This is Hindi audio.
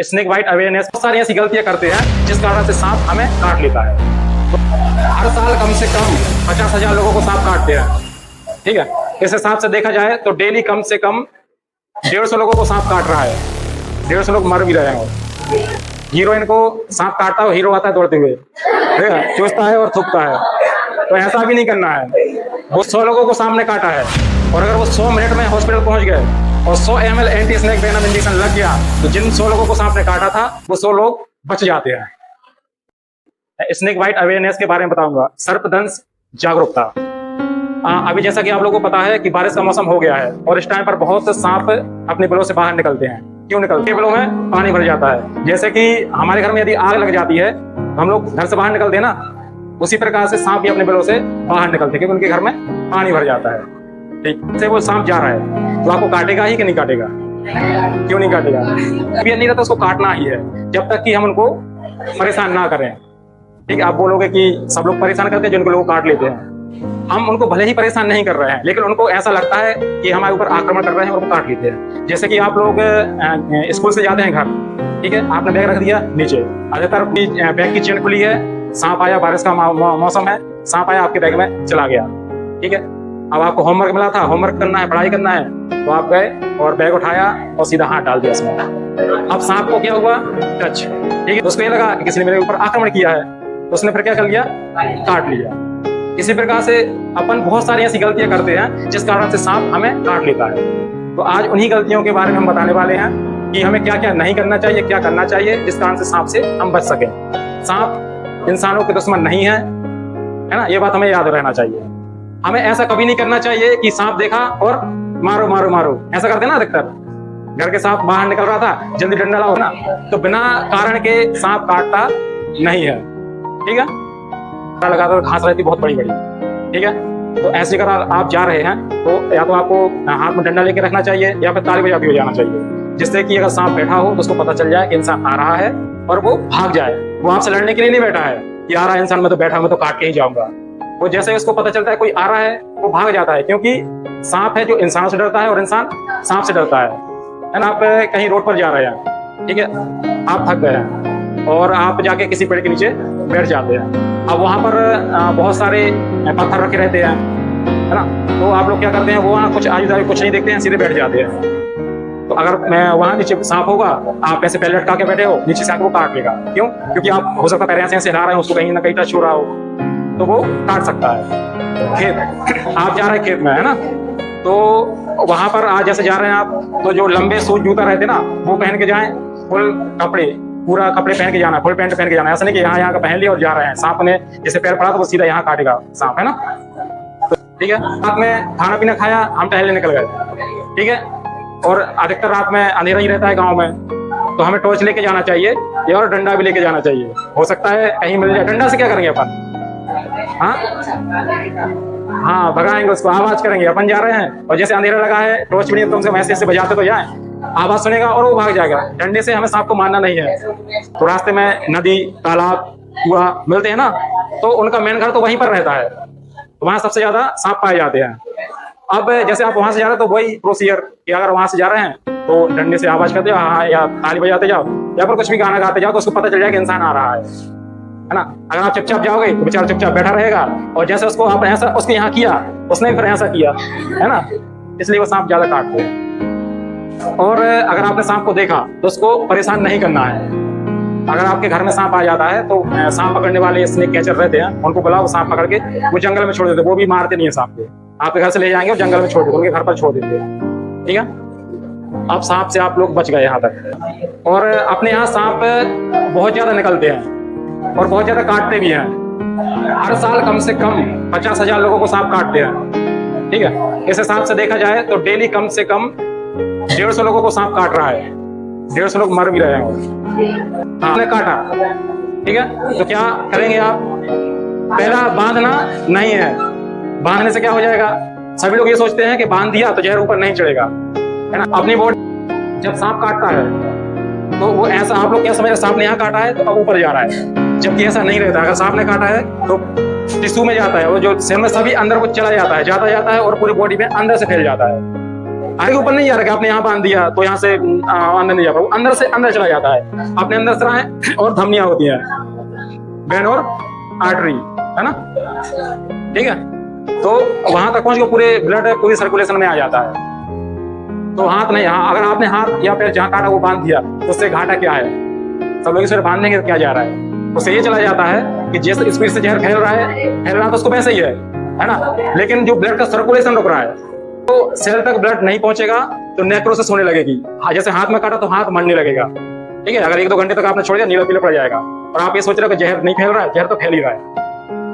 स्नेक बाइट अवेयरनेस, बहुत सारी ऐसी गलतियां करते हैं जिस कारण से सांप हमें काट लेता है। तो हर साल कम से कम 50,000 लोगों को सांप काटते हैं। ठीक है, इस हिसाब से देखा जाए तो डेली कम से कम 150 लोगों को सांप काट रहा है। 150 लोग मर भी रहे हैं। हीरोइन को सांप काटता है, हीरो आता है दौड़ते हुए, ठीक है, चूसता है और थूकता है। तो ऐसा भी नहीं करना है। वो 100 लोगों को सांप ने काटा है और अगर वो 100 मिनट में हॉस्पिटल पहुंच गए और 100 ml anti snake venom injection लग गया तो जिन 100 लोगों को सांप ने काटा था वो 100 लोग बच जाते हैं। स्नेक बाइट अवेयरनेस के बारे में बताऊंगा। सर्पदंश जागरूकता। अभी जैसा कि आप लोगों को पता है कि बारिश का मौसम हो गया है और इस टाइम पर बहुत से सांप अपने बिलों से बाहर निकलते हैं। क्यों निकलते हैं? बिलों में पानी भर जाता है। जैसे कि हमारे घर में यदि आग लग जाती है तो हम लोग घर से बाहर निकलते हैं ना, उसी प्रकार से सांप भी अपने बिलों से बाहर निकलते हैं क्योंकि उनके घर में पानी भर जाता है। ठीक से वो सांप जा रहा है तो आपको काटेगा ही कि नहीं काटेगा? क्यों नहीं काटेगा? अभी नहीं रहता, उसको काटना ही है जब तक कि हम उनको परेशान ना करें। ठीक है, आप बोलोगे कि सब लोग परेशान करते हैं जिनको लोग काट लेते हैं। हम उनको भले ही परेशान नहीं कर रहे हैं लेकिन उनको ऐसा लगता है कि हमारे ऊपर आक्रमण कर रहे हैं और वो काट लेते हैं। जैसे कि आप लोग स्कूल से जाते हैं घर, ठीक है, आपने बैग रख दिया नीचे, अधिकतर बैग की चेन खुली है, सांप आया, बारिश का मौसम है, सांप आया आपके बैग में चला गया। ठीक है, अब आपको होमवर्क मिला था, होमवर्क करना है, पढ़ाई करना है, तो आप गए और बैग उठाया और सीधा हाथ डाल दिया इसमें। अब सांप को क्या हुआ? टच। ठीक है, उसको ये लगा कि किसी ने मेरे ऊपर आक्रमण किया है, तो उसने फिर क्या कर लिया? काट लिया। इसी प्रकार से अपन बहुत सारी ऐसी गलतियां करते हैं जिस कारण से सांप हमें काट लेता है। तो आज उन्हीं गलतियों के बारे में हम बताने वाले हैं कि हमें क्या क्या नहीं करना चाहिए, क्या करना चाहिए जिस कारण से सांप से हम बच सकें। सांप इंसानों के दुश्मन नहीं है ना, ये बात हमें याद रहना चाहिए। हमें ऐसा कभी नहीं करना चाहिए कि सांप देखा और मारो मारो मारो, ऐसा करते ना अधिकतर। घर के सांप बाहर निकल रहा था, जल्दी डंडा लाओ ना, तो बिना कारण के सांप काटता नहीं है। ठीक है, लगातार घास रहती बहुत बड़ी बड़ी। ठीक है, तो ऐसे अगर आप जा रहे हैं तो या तो आपको हाथ में डंडा लेके रखना चाहिए या फिर ताली बजाते हुए जाना चाहिए, जिससे कि अगर सांप बैठा हो तो उसको पता चल जाए कि इंसान आ रहा है और वो भाग जाए। वो आपसे लड़ने के लिए नहीं बैठा है कि आ रहा है इंसान, मैं तो बैठा हूं, मैं तो काट के ही जाऊंगा। वो जैसे ही उसको पता चलता है कोई आ रहा है वो भाग जाता है, क्योंकि सांप है जो इंसानों से डरता है और इंसान सांप से डरता है ना। आप कहीं रोड पर जा रहे हैं, ठीक है, आप थक गए हैं और आप जाके किसी पेड़ के नीचे बैठ जाते हैं। अब वहां पर बहुत सारे पत्थर रखे रहते हैं, है ना, तो आप लोग क्या करते हैं, वो वहाँ कुछ आजू-बाजू कुछ नहीं देखते हैं, सीधे बैठ जाते हैं। तो अगर मैं वहां नीचे सांप होगा, आप ऐसे पैर लटका के बैठे हो, नीचे से आके वो काट लेगा। क्यों? क्योंकि आप हो सकता है पैर ऐसे हिला रहे हो, उसको कहीं ना कहीं टच हो रहा हो, तो वो काट सकता है। खेत, आप जा रहे हैं खेत में, है ना, तो वहां पर आज जैसे जा रहे हैं आप, तो जो लंबे शूज जूता रहते ना वो पहन के जाएं, फुल कपड़े, पूरा कपड़े पहन के जाना, फुल पैंट पहन के जाना। ऐसा नहीं कि यहाँ का पहन लिया और जा रहे हैं। सांप ने जैसे पैर पड़ा तो वो सीधा यहाँ काटेगा सांप, है ना। तो ठीक है, रात में खाना पीना खाया, हम टहलने निकल गए, ठीक है, और अधिकतर रात में अंधेरा ही रहता है गाँव में, तो हमें टॉर्च लेके जाना चाहिए या और डंडा भी लेके जाना चाहिए। हो सकता है कहीं मिल जाए। डंडा से क्या करेंगे अपन? हाँ, भगाएंगे उसको, आवाज करेंगे। अपन जा रहे हैं और जैसे अंधेरा लगा है, टॉर्च भी नहीं, तुमसे वैसे ऐसे बजाते तो जाए, आवाज सुनेगा और वो भाग जाएगा। डंडे से हमें सांप को मारना नहीं है। तो रास्ते में नदी, तालाब, कुआं मिलते हैं ना, तो उनका मेन घर तो वहीं पर रहता है, तो वहां सबसे ज्यादा सांप पाए जाते हैं। अब जैसे आप वहां से जा रहे हैं तो वही प्रोसीजर कि अगर वहां से जा रहे हैं तो डंडे से आवाज करते जाओ, हाँ, या ताली बजाते जाओ या फिर कुछ भी गाना गाते जाओ, तो उसको पता चल जाएगा इंसान आ रहा है ना। अगर आप चुपचाप जाओगे तो बेचारा चुपचाप बैठा रहेगा और जैसे उसको आप ऐसा उसके यहाँ किया, उसने भी फिर ऐसा किया, है ना, इसलिए वो सांप ज्यादा काटते हैं। और अगर आपने सांप को देखा तो उसको परेशान नहीं करना है। अगर आपके घर में सांप आ जाता है तो सांप पकड़ने वाले स्नेक कैचर रहते हैं, उनको बुलाओ, सांप पकड़ के वो जंगल में छोड़ देते, वो भी मारते नहीं है सांप को, आपके घर से ले जाएंगे और जंगल में छोड़ देते, उनके घर पर छोड़ देते हैं। ठीक है, अब सांप से आप लोग बच गए यहाँ तक। और अपने यहाँ सांप बहुत ज्यादा निकलते हैं और बहुत ज्यादा काटते भी हैं। हर साल कम से कम 50,000 लोगों को सांप काटते हैं। ठीक है, इस हिसाब से देखा जाए तो डेली कम से कम 150 लोगों को सांप काट रहा है। 150 लोग मर भी रहे हैं। आपने काटा, ठीक है, तो क्या करेंगे आप? पहला बांधना नहीं है। बांधने से क्या हो जाएगा? सभी लोग ये सोचते हैं कि बांध दिया तो जहर ऊपर नहीं चढ़ेगा, है ना। अपनी बॉडी जब सांप काटता है तो वो ऐसा, आप लोग क्या समझ रहे, सांप ने यहाँ काटा है तो अब ऊपर जा रहा है, जबकि ऐसा नहीं रहता। अगर सांप ने काटा है तो टिश्यू में जाता है, वो जो शरीर में सभी अंदर को चला जाता है, जाता है और पूरी बॉडी में अंदर से फैल जाता है। आगे ऊपर नहीं जा रहा कि आपने यहाँ बांध दिया तो यहाँ से अंदर नहीं जा पाओ, अंदर से अंदर चला जाता है। अपने अंदर स्राव और धमनियां होती हैं, वेन और आर्टरी, है ना, ठीक है। तो वहां तक पहुंच के पूरे ब्लड पूरी सर्कुलेशन में आ जाता है। तो हाथ नहीं, अगर आपने हाथ या पैर जहाँ काटा वो बांध दिया तो उससे घाटा क्या है, सब लोग इसे बांधने क्या जा रहा है, उससे ये चला जाता है कि जिस स्पीड से जहर फैल रहा है तो उसको वैसे ही है ना, लेकिन जो ब्लड का सर्कुलेशन रुक रहा है तो सेल तक ब्लड नहीं पहुंचेगा तो नेक्रोसिस होने लगेगी। जैसे हाथ में काटा तो हाथ मरने लगेगा, ठीक है। अगर 1-2 घंटे तक आपने छोड़ दिया नीला पीला पड़ जाएगा, और आप ये सोच रहे हो कि जहर नहीं फैल रहा है, जहर तो फैल ही रहा है।